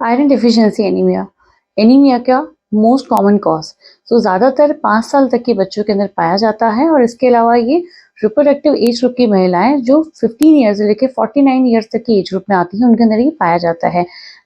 Iron deficiency anaemia anaemia का most common cause ज़्यादातर 5 साल तक के बच्चों के अंदर पाया जाता है और इसके अलावा ये रिप्रोडक्टिव एज ग्रुप की महिलाएं जो 15 ईयर से लेकर 49 ईयर्स तक की एज ग्रुप में आती हैं उनके अंदर ये पाया जाता है।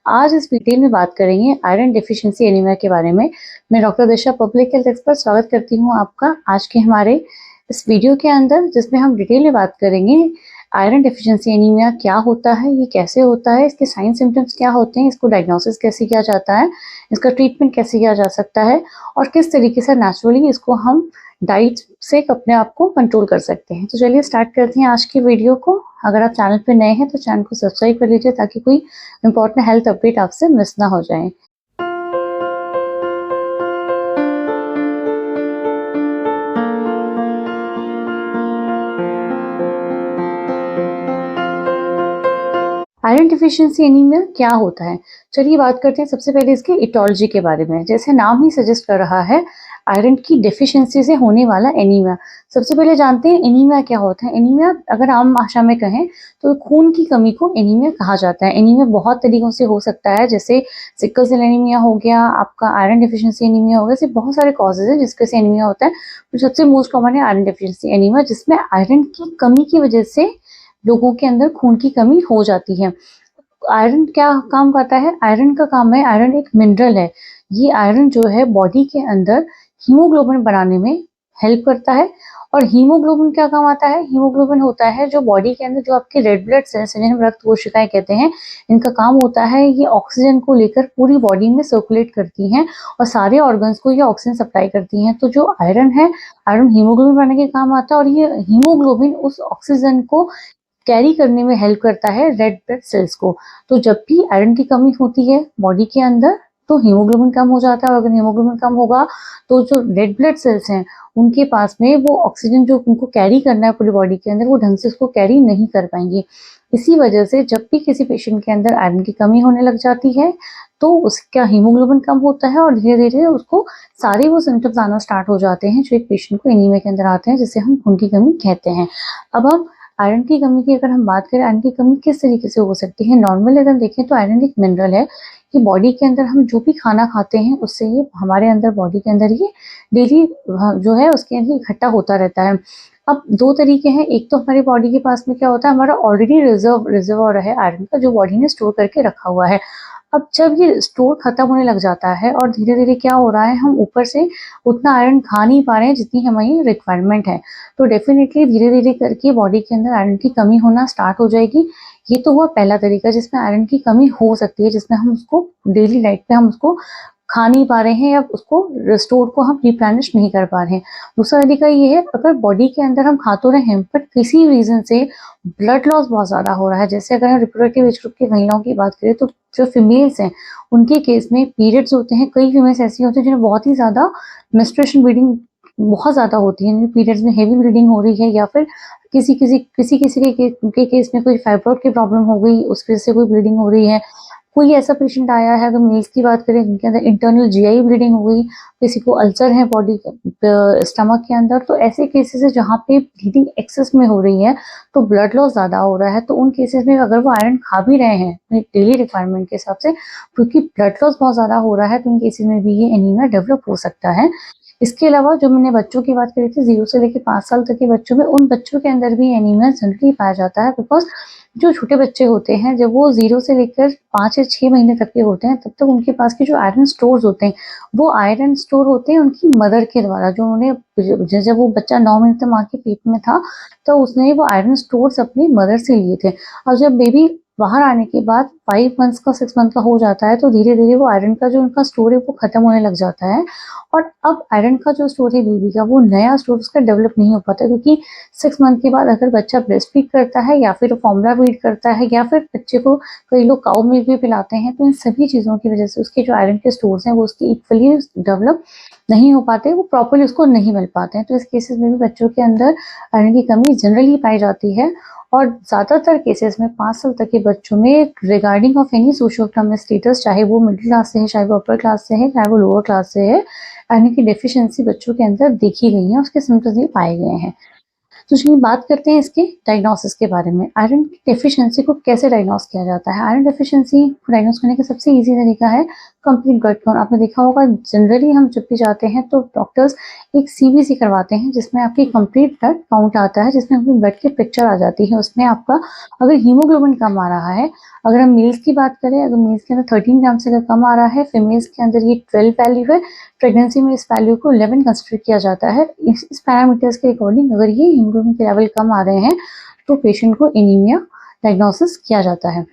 आज इस वीडियो में बात करेंगे आयरन डिफिशियंसी एनीमिया के बारे में। मैं डॉक्टर दिशा पब्लिक हेल्थ एक्सपर्ट स्वागत करती हूँ आपका आज के हमारे इस वीडियो के अंदर, जिसमें हम डिटेल में बात करेंगे आयरन डेफिशिएंसी एनीमिया क्या होता है, ये कैसे होता है, इसके साइन सिम्टम्स क्या होते हैं, इसको डायग्नोसिस कैसे किया जाता है, इसका ट्रीटमेंट कैसे किया जा सकता है और किस तरीके से नेचुरली इसको हम डाइट से अपने आप को कंट्रोल कर सकते हैं। तो चलिए स्टार्ट करते हैं आज की वीडियो को। अगर आप चैनल पे नए हैं तो चैनल को सब्सक्राइब कर लीजिए ताकि कोई इंपॉर्टेंट हेल्थ अपडेट आपसे मिस ना हो जाए। आयरन डिफिशियंसी एनीमिया क्या होता है, चलिए बात करते हैं सबसे पहले इसके इटोलॉजी के बारे में। जैसे नाम ही सजेस्ट कर रहा है, आयरन की डेफिशिएंसी से होने वाला एनीमिया। सबसे पहले जानते हैं एनीमिया क्या होता है। एनीमिया अगर आम भाषा में कहें तो खून की कमी को एनीमिया कहा जाता है। एनीमिया बहुत तरीकों से हो सकता है, जैसे सिकल सेल एनीमिया हो गया, आपका आयरन डिफिशियंसी एनीमिया हो गया। ऐसे बहुत सारे कॉजेज हैं जिसके से एनीमिया होता है। तो सबसे मोस्ट कॉमन है आयरन डिफिशियंसी एनीमिया, जिसमें आयरन की कमी की वजह से लोगों के अंदर खून की कमी हो जाती है। आयरन क्या काम करता है? आयरन का काम है, आयरन एक मिनरल है। ये आयरन जो है बॉडी के अंदर हीमोग्लोबिन बनाने में हेल्प करता है। और हीमोग्लोबिन क्या काम आता है? हीमोग्लोबिन होता है जो बॉडी के अंदर जो आपके रेड ब्लड सेल्स हैं, जिन्हें रक्त कोशिकाएं कहते हैं, इनका काम होता है ये ऑक्सीजन को लेकर पूरी बॉडी में सर्कुलेट करती हैं और सारे ऑर्गन्स को ये ऑक्सीजन सप्लाई करती हैं। तो जो आयरन है, आयरन हीमोग्लोबिन बनाने के काम आता है और ये हीमोग्लोबिन उस ऑक्सीजन को कैरी करने में हेल्प करता है रेड ब्लड सेल्स को। तो जब भी आयरन की कमी होती है बॉडी के अंदर तो हीमोग्लोबिन कम हो जाता है, और अगर हीमोग्लोबिन कम होगा तो जो रेड ब्लड सेल्स हैं उनके पास में वो ऑक्सीजन जो उनको कैरी करना है पूरी बॉडी के अंदर, वो ढंग से उसको कैरी नहीं कर पाएंगे। इसी वजह से जब भी किसी पेशेंट के अंदर आयरन की कमी होने लग जाती है तो उसका हीमोग्लोबिन कम होता है और धीरे धीरे उसको सारे वो सिम्टम्स आना स्टार्ट हो जाते हैं जो एक पेशेंट को एनीमिया के अंदर आते हैं, जिसे हम खून की कमी कहते हैं। अब हम आयरन की कमी की अगर हम बात करें, आयरन की कमी किस तरीके से हो सकती है। नॉर्मली अगर देखें तो आयरन एक मिनरल है कि बॉडी के अंदर हम जो भी खाना खाते हैं उससे ये हमारे अंदर बॉडी के अंदर ये डेली जो है उसके अंदर इकट्ठा होता रहता है। अब दो तरीके हैं, एक तो हमारी बॉडी के पास में क्या होता है, हमारा ऑलरेडी रिजर्व है आयरन का जो बॉडी ने स्टोर करके रखा हुआ है। अब जब ये स्टोर खत्म होने लग जाता है और धीरे धीरे क्या हो रहा है, हम ऊपर से उतना आयरन खा नहीं पा रहे हैं जितनी हमारी रिक्वायरमेंट है, तो डेफिनेटली धीरे धीरे करके बॉडी के अंदर आयरन की कमी होना स्टार्ट हो जाएगी। ये तो हुआ पहला तरीका जिसमें आयरन की कमी हो सकती है, जिसमें हम उसको डेली लाइफ पे हम उसको खा नहीं पा रहे हैं या उसको स्टोर को हम रिप्लेनिश नहीं कर पा रहे हैं। दूसरा तरीका ये है, अगर बॉडी के अंदर हम खा तो रहे हैं पर किसी रीजन से ब्लड लॉस बहुत ज्यादा हो रहा है, जैसे अगर हम रिप्रोडक्टिव एज ग्रुप की महिलाओं की बात करें तो जो फीमेल्स हैं उनके केस में पीरियड्स होते हैं, कई फीमेल्स ऐसी होती हैं जिन्हें बहुत ही ज्यादा मेंस्ट्रुएशन ब्लीडिंग बहुत ज्यादा होती है, पीरियड्स में हेवी ब्लीडिंग हो रही है, या फिर किसी के केस में कोई फाइब्रॉइड की प्रॉब्लम हो गई, उस वजह से कोई ब्लीडिंग हो रही है। कोई ऐसा पेशेंट आया है, अगर मेल्स की बात करें जिनके अंदर इंटरनल जीआई ब्लीडिंग हो गई, किसी को अल्सर है बॉडी स्टमक के अंदर, तो ऐसे केसेस है जहाँ पे ब्लीडिंग एक्सेस में हो रही है तो ब्लड लॉस ज्यादा हो रहा है, तो उन केसेस में अगर वो आयरन खा भी रहे हैं डेली रिक्वायरमेंट के हिसाब से, क्योंकि ब्लड लॉस बहुत ज्यादा हो रहा है, तो उन केसेस में भी ये एनीमिया डेवलप हो सकता है। इसके अलावा जो मैंने बच्चों की बात करी थी 0 से लेकर 5 साल तक के बच्चों में, उन बच्चों के अंदर भी एनीमिया जनरली पाया जाता है, बिकॉज जो छोटे बच्चे होते हैं जब वो 0 से लेकर 5 या 6 महीने तक के होते हैं तब तक उनके पास के जो आयरन स्टोर्स होते हैं वो आयरन स्टोर होते हैं उनकी मदर के द्वारा, जो उन्हें जब वो बच्चा 9 महीने तक माँ के पेट में था तो उसने वो आयरन स्टोर्स अपनी मदर से लिए थे। और जब बेबी बाहर आने के बाद 5 मंथ्स का 6 मंथ का हो जाता है तो धीरे धीरे वो आयरन का जो उनका स्टोर है वो खत्म होने लग जाता है, और अब आयरन का जो स्टोर है बेबी का वो नया स्टोर उसका डेवलप नहीं हो पाता, क्योंकि 6 मंथ के बाद अगर बच्चा ब्रेस्ट फीड करता है या फिर फॉर्मूला फीड करता है या फिर बच्चे को कई लोग काउ मिल्क भी पिलाते हैं, तो इन सभी चीज़ों की वजह से उसके जो आयरन के स्टोर्स हैं वो उसकी इक्वली डेवलप नहीं हो पाते, वो प्रॉपरली उसको नहीं मिल पाते हैं। तो इस केसेस में भी बच्चों के अंदर आयरन की कमी जनरली पाई जाती है, और ज़्यादातर केसेस में 5 साल तक के बच्चों में regarding of any socio economic status, चाहे वो मिडिल क्लास से है, चाहे वो अपर क्लास से है, चाहे वो लोअर क्लास से है, आयरन की डेफिशिएंसी बच्चों के अंदर देखी गई है, उसके सिम्टम्स भी पाए गए हैं। तो चलिए बात करते हैं इसके डायग्नोसिस के बारे में। आयरन की डेफिशिएंसी को कैसे डायग्नोस किया जाता है? आयरन डेफिशिएंसी को डायग्नोस करने का सबसे ईज़ी तरीका है कंप्लीट ब्लड काउंट। आपने देखा होगा जनरली हम जब भी जाते हैं तो डॉक्टर्स एक सीबीसी करवाते हैं जिसमें आपकी कंप्लीट ब्लड काउंट आता है, जिसमें अपनी ब्लड की पिक्चर आ जाती है। उसमें आपका अगर हीमोग्लोबिन कम आ रहा है, अगर हम मेल्स की बात करें, अगर मेल्स के अंदर 13 ग्राम से अगर कम आ रहा है, फीमेल्स के अंदर ये 12 वैल्यू है, प्रेगनेंसी में इस वैल्यू को 11 कंसिडर किया जाता है। इस पैरामीटर्स के अकॉर्डिंग अगर ये हीमोग्लोबिन के लेवल कम आ रहे हैं तो पेशेंट को एनीमिया डायग्नोसिस किया जाता है।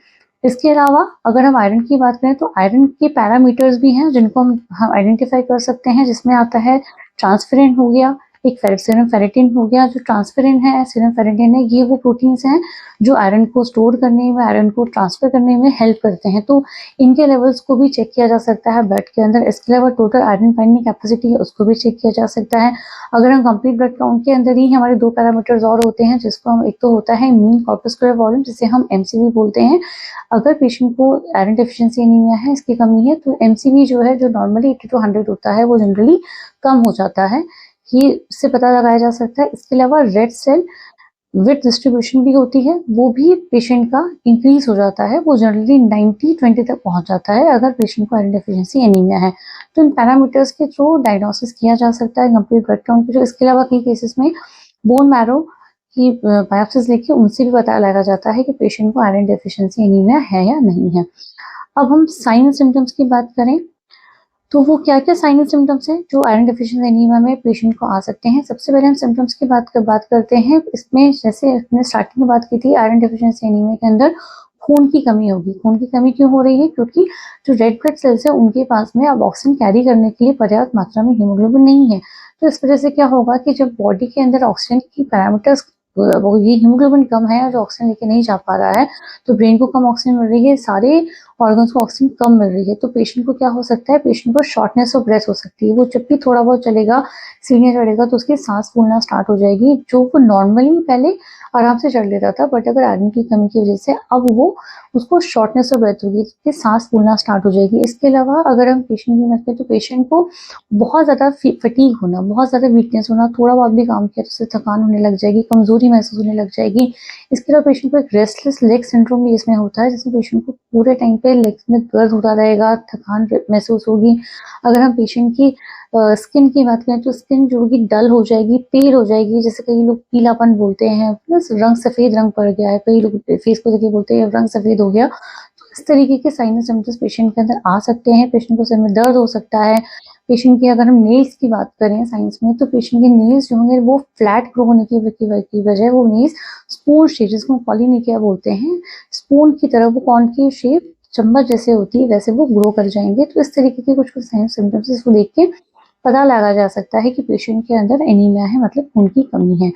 इसके अलावा अगर हम आयरन की बात करें तो आयरन के पैरामीटर्स भी हैं जिनको हम आइडेंटिफाई कर सकते हैं, जिसमें आता है ट्रांसफेरेंट हो गया, एक सीरम फेरेटिन हो गया। जो ट्रांसफेरेंट है, सीरम फेरेटिन है, ये वो प्रोटीन्स हैं जो आयरन को स्टोर करने में, आयरन को ट्रांसफर करने में हेल्प करते हैं। तो इनके लेवल्स को भी चेक किया जा सकता है ब्लड के अंदर। इसके अलावा टोटल आयरन फाइंडिंग कैपेसिटी है, उसको भी चेक किया जा सकता है। अगर हम कंप्लीट ब्लड काउंट के अंदर ही हमारे 2 पैरामीटर्स और होते हैं, जिसको हम, एक तो होता है मीन कॉर्पस्कुलर वॉल्यूम, जिसे हम एमसीवी बोलते हैं। अगर पेशेंट को आयरन डेफिशिएंसी एनीमिया है, इसकी कमी है, तो एमसीवी जो है, जो नॉर्मली 80 to 100 होता है, वो जनरली कम हो जाता है। ये इससे पता लगाया जा सकता है। इसके अलावा रेड सेल विथ डिस्ट्रीब्यूशन भी होती है, वो भी पेशेंट का इंक्रीज हो जाता है, वो जनरली 90-20 तक पहुंच जाता है अगर पेशेंट को आयरन डेफिशिएंसी एनीमिया है। तो इन पैरामीटर्स के थ्रू डायग्नोसिस किया जा सकता है कंप्लीट ब्लड काउंट के। इसके अलावा कई केसेस में बोन मैरो की बायोप्सीज लेके उनसे भी पता लगाया जाता है कि पेशेंट को आयरन डेफिशिएंसी एनीमिया है या नहीं है। अब हम साइन सिम्टम्स की बात करें तो वो क्या-क्या साइन एंड सिम्पटम्स हैं जो आयरन डेफिशिएंसी एनीमिया में पेशेंट को आ सकते हैं। सबसे पहले हम सिम्पटम्स की बात करते हैं। इसमें जैसे हमने स्टार्टिंग में बात की थी, आयरन डेफिशिएंसी एनीमिया के अंदर खून की कमी होगी। खून की कमी क्यों हो रही है? क्योंकि जो रेड ब्लड सेल्स है उनके पास में अब ऑक्सीजन कैरी करने के लिए पर्याप्त मात्रा में हीमोग्लोबिन नहीं है। तो इस वजह से क्या होगा कि जब बॉडी के अंदर ऑक्सीजन की पैरामीटर्स, वो ये हीमोग्लोबिन कम है और जो ऑक्सीजन लेके नहीं जा पा रहा है, तो ब्रेन को कम ऑक्सीजन मिल रही है, सारे ऑर्गन्स को ऑक्सीजन कम मिल रही है। तो पेशेंट को क्या हो सकता है? पेशेंट को शॉर्टनेस ऑफ ब्रेथ हो सकती है। वो जब भी थोड़ा बहुत चलेगा, सीढ़ियाँ चढ़ेगा, तो उसकी सांस फूलना स्टार्ट हो जाएगी, जो वो नॉर्मली पहले आराम से चढ़ लेता था, बट अगर आयरन की कमी की वजह से अब वो उसको शॉर्टनेस ऑफ ब्रेथ होगी, उसकी सांस फूलना स्टार्ट हो जाएगी। इसके अलावा अगर हम पेशेंट की बात करें तो पेशेंट को बहुत ज़्यादा फटीग होना, बहुत ज़्यादा वीकनेस होना, थोड़ा बहुत भी काम किया तो उससे थकान होने लग जाएगी, कमजोरी महसूस होने लग जाएगी। इसके अलावा पेशेंट को एक रेस्टलेस लेग सिंड्रोम भी इसमें होता है, जिसमें पेशेंट को पूरे टाइम पे लेग्स में दर्द होता रहेगा, थकान महसूस होगी। अगर हम पेशेंट की स्किन की बात करें तो स्किन जो होगी डल हो जाएगी, पेल हो जाएगी, जैसे कई लोग पीलापन बोलते हैं, प्लस रंग सफ़ेद रंग पड़ गया है, कई लोग फेस को देख के बोलते हैं रंग सफ़ेद हो गया। तो इस तरीके के साइन एंड सिम्पटम्स पेशेंट के अंदर आ सकते हैं। पेशेंट को सिर में दर्द हो सकता है। पेशेंट की अगर हम नेल्स की बात करें साइंस में, तो पेशेंट के नेल्स जो होंगे वो फ्लैट ग्रो होने की वजह वो नेल्स स्पून शेप, जिसको पॉलिनिकिया बोलते हैं, स्पून की तरह वो कॉनकेव शेप चम्मच जैसे होती है वैसे वो ग्रो कर जाएंगे। तो इस तरीके के कुछ साइन सिम्टम्स इसको देख के पता लगा जा सकता है कि पेशेंट के अंदर एनीमिया है, मतलब खून की कमी है।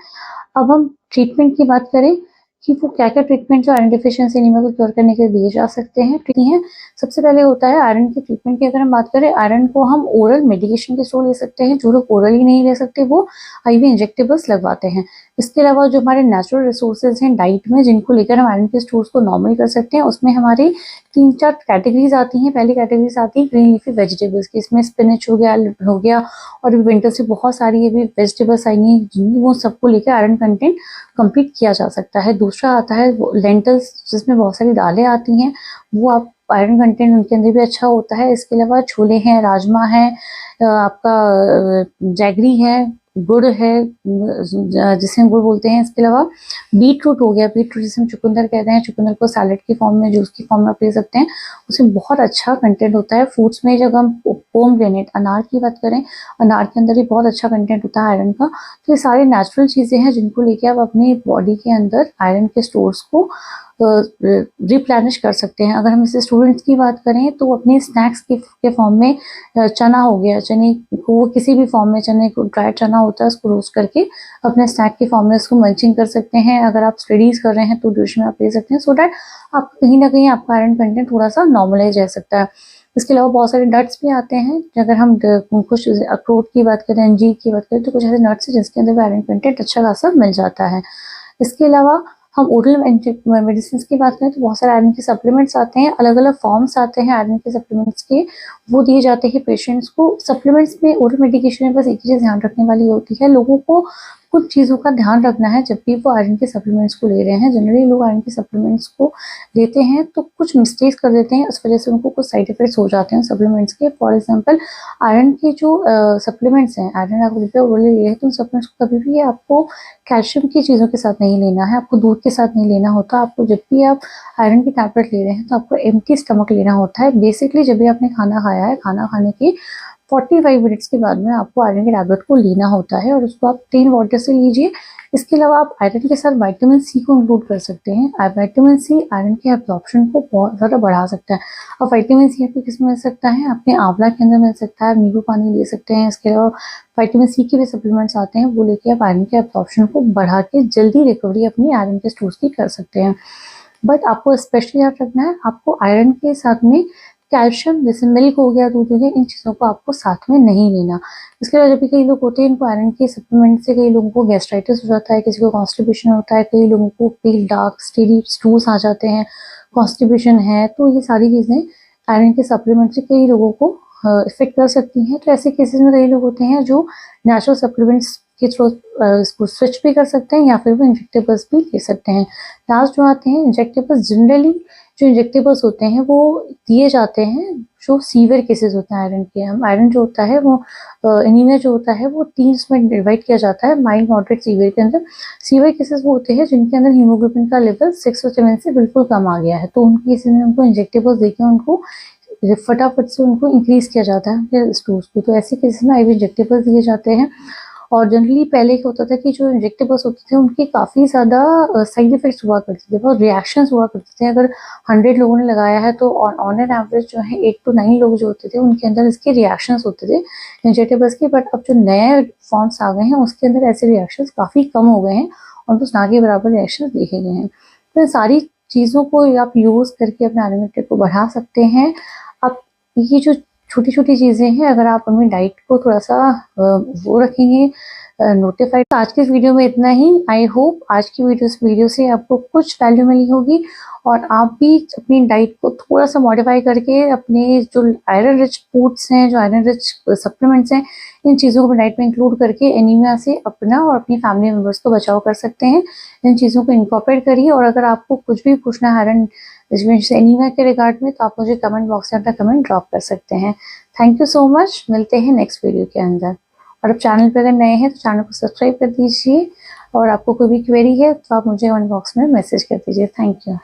अब हम ट्रीटमेंट की बात करें कि वो क्या-क्या ट्रीटमेंट जो आयरन डेफिशिएंसी एनीमिया को क्योर करने के लिए दिए जा सकते हैं। सबसे पहले होता है आयरन के ट्रीटमेंट की। अगर हम बात करें, आयरन को हम ओरल मेडिकेशन के थ्रू ले सकते हैं। जो लोग ओरली नहीं ले सकते वो आईवी इंजेक्टेबल्स लगवाते हैं। इसके अलावा जो हमारे नेचुरल रिसोर्सेज हैं डाइट में, जिनको लेकर हम आयरन के स्टोर्स को नॉर्मल कर सकते हैं, उसमें हमारे 3-4 कैटेगरीज आती हैं। पहली कैटेगरीज आती है ग्रीन लीफी वेजिटेबल्स की। इसमें स्पिनच हो गया और विंटर से बहुत सारी अभी वेजिटेबल्स आई हैं, वो सबको लेकर आयरन कंटेंट कंप्लीट किया जा सकता है। दूसरा आता है लेंटल्स, जिसमें बहुत सारी दालें आती हैं, वो आप आयरन कंटेंट उनके अंदर भी अच्छा होता है। इसके अलावा छोले हैं, राजमा है, आपका जैगरी है, गुड़ है, जिसे हम गुड़ बोलते हैं। इसके अलावा बीट रूट हो गया, बीट रूट जिसे हम चुकंदर कहते हैं, चुकंदर को सैलेड की फॉर्म में, जूस की फॉर्म में आप ले सकते हैं, उसमें बहुत अच्छा कंटेंट होता है। फ्रूट्स में जब हम पोमग्रेनेट, अनार की बात करें, अनार के अंदर भी बहुत अच्छा कंटेंट होता है आयरन का। तो ये सारे नेचुरल चीज़ें हैं जिनको लेके आप अपनी बॉडी के अंदर आयरन के स्टोर्स को रिप्लेनिश कर सकते हैं। अगर हम इसे स्टूडेंट्स की बात करें तो अपने स्नैक्स के फॉर्म में चना हो गया, चने को वो किसी भी फॉर्म में, चने को ड्राई चना होता है उसको रोस्ट करके अपने स्नैक के फॉर्म में उसको मल्चिंग कर सकते हैं। अगर आप स्टडीज़ कर रहे हैं तो डिश में आप ले सकते हैं, सो डैट आप कहीं ना कहीं आपका आयरन कंटेंट थोड़ा सा नॉर्मलाइज रह सकता है। इसके अलावा बहुत सारे नट्स भी आते हैं। अगर हम कुछ अखरोट की बात करें, अंजीर की बात करें, तो कुछ ऐसे नट्स हैं जिसके अंदर आयरन कंटेंट अच्छा खासा मिल जाता है। इसके अलावा हम ओरल मेडिसिन की बात करें तो बहुत सारे आयरन के सप्लीमेंट्स आते हैं, अलग अलग फॉर्म्स आते हैं आयरन के सप्लीमेंट्स के, वो दिए जाते हैं पेशेंट्स को। सप्लीमेंट्स में, ओरल मेडिकेशन में बस एक चीज़ ध्यान रखने वाली होती है, लोगों को कुछ चीज़ों का ध्यान रखना है जब भी वो आयरन के सप्लीमेंट्स को ले रहे हैं। जनरली लोग आयरन के सप्लीमेंट्स को लेते हैं तो कुछ मिस्टेक्स कर देते हैं, उस वजह से उनको कुछ साइड इफेक्ट्स हो जाते हैं सप्लीमेंट्स के। फॉर एग्जांपल आयरन के जो सप्लीमेंट्स हैं, आयरन आप बोले लिए तो उन सप्लीमेंट्स को कभी भी आपको कैल्शियम की चीज़ों के साथ नहीं लेना है, आपको दूध के साथ नहीं लेना होता। आपको जब भी आप आयरन की टैबलेट ले रहे हैं तो आपको एम्प्टी स्टमक लेना होता है। बेसिकली जब भी आपने खाना खाया है, खाना खाने के 45 मिनट्स के बाद में आपको आयरन के टैबलेट को लेना होता है और उसको आप क्लीन वाटर से लीजिए। इसके अलावा आप आयरन के साथ विटामिन सी को इंक्लूड कर सकते हैं। विटामिन सी आयरन के एब्जॉर्प्शन को बहुत ज़्यादा बढ़ा सकता है। और विटामिन सी आपको किस में मिल सकता है? अपने आंवला के अंदर मिल सकता है, नींबू पानी ले सकते हैं। इसके अलावा विटामिन सी के भी सप्लीमेंट्स आते हैं, वो लेके आप आयरन के एब्जॉर्प्शन को बढ़ा के जल्दी रिकवरी अपनी आयरन के स्टोर्स की कर सकते हैं। बट आपको स्पेशली याद रखना है, आपको आयरन के साथ में कैल्शियम जैसे मिल्क हो गया, दूध हो गया, इन चीज़ों को आपको साथ में नहीं लेना। इसके अलावा जब भी कई लोग होते हैं, इनको आयरन के सप्लीमेंट से कई लोगों को गैस्ट्राइटिस हो जाता है, किसी को कॉन्स्टिपेशन होता है, कई लोगों को पील डार्क स्टेरी स्टूल्स आ जाते हैं, कॉन्स्टिपेशन है। तो ये सारी चीज़ें आयरन के सप्लीमेंट से कई लोगों को इफेक्ट कर सकती हैं। तो ऐसे केसेस में कई लोग होते हैं जो नेचुरल सप्लीमेंट्स के थ्रू इसको स्विच भी कर सकते हैं या फिर वो इंजेक्टेबल्स भी ले सकते हैं। लास्ट जो आते हैं इंजेक्टेबल्स, जनरली जो इंजेक्टेबल्स होते हैं वो दिए जाते हैं जो सीवियर केसेस होते हैं आयरन के। हम आयरन जो होता है वो एनीमिया जो होता है वो 3 में डिवाइड किया जाता है, माइल्ड, मॉडरेट, सीवियर के अंदर। सीवियर केसेस वो होते हैं जिनके अंदर हीमोग्लोबिन का लेवल 6 और 7 से बिल्कुल कम आ गया है, तो उनके केसेस में उनको इंजेक्टेबल्स देके उनको फटाफट से उनको इंक्रीज किया जाता है स्टोर्स को। तो ऐसे केसेस में आईवी इंजेक्टेबल्स दिए जाते हैं। और जनरली पहले क्या होता था कि जो इंजेक्टेबल्स होते थे उनके काफ़ी ज़्यादा साइड इफेक्ट्स हुआ करते थे, बहुत रिएक्शंस हुआ करते थे। अगर 100 लोगों ने लगाया है तो ऑन एन एवरेज जो है 8 to 9 लोग जो होते थे उनके अंदर इसके रिएक्शंस होते थे इंजेक्टेबल्स के। बट अब जो नए फॉर्म्स आ गए हैं उसके अंदर ऐसे रिएक्शंस काफ़ी कम हो गए हैं और बस ना के बराबर रिएक्शंस देखे गए हैं। तो इन सारी चीज़ों को आप यूज़ करके अपने आयरन को बढ़ा सकते हैं। अब ये जो छोटी छोटी चीज़ें हैं, अगर आप अपनी डाइट को थोड़ा सा वो रखेंगे नोटिफाइड। तो आज की इस वीडियो में इतना ही। आई होप आज की वीडियो से आपको कुछ वैल्यू मिली होगी और आप भी अपनी डाइट को थोड़ा सा मॉडिफाई करके अपने जो आयरन रिच फूड्स हैं, जो आयरन रिच सप्लीमेंट्स हैं, इन चीज़ों को अपनी डाइट में इंक्लूड करके एनीमिया से अपना और अपनी फैमिली मेम्बर्स को बचाव कर सकते हैं। इन चीज़ों को इनकॉर्पोरेट करिए। और अगर आपको कुछ भी पूछना है आयरन एनीमिया के रिगार्ड में तो आप मुझे कमेंट बॉक्स में अपना कमेंट ड्रॉप कर सकते हैं। Thank you so much. मिलते हैं नेक्स्ट वीडियो के अंदर। और अब चैनल पर अगर नए हैं तो चैनल को सब्सक्राइब कर दीजिए और आपको कोई भी क्वेरी है तो आप मुझे कमेंट बॉक्स में मैसेज कर दीजिए। Thank you.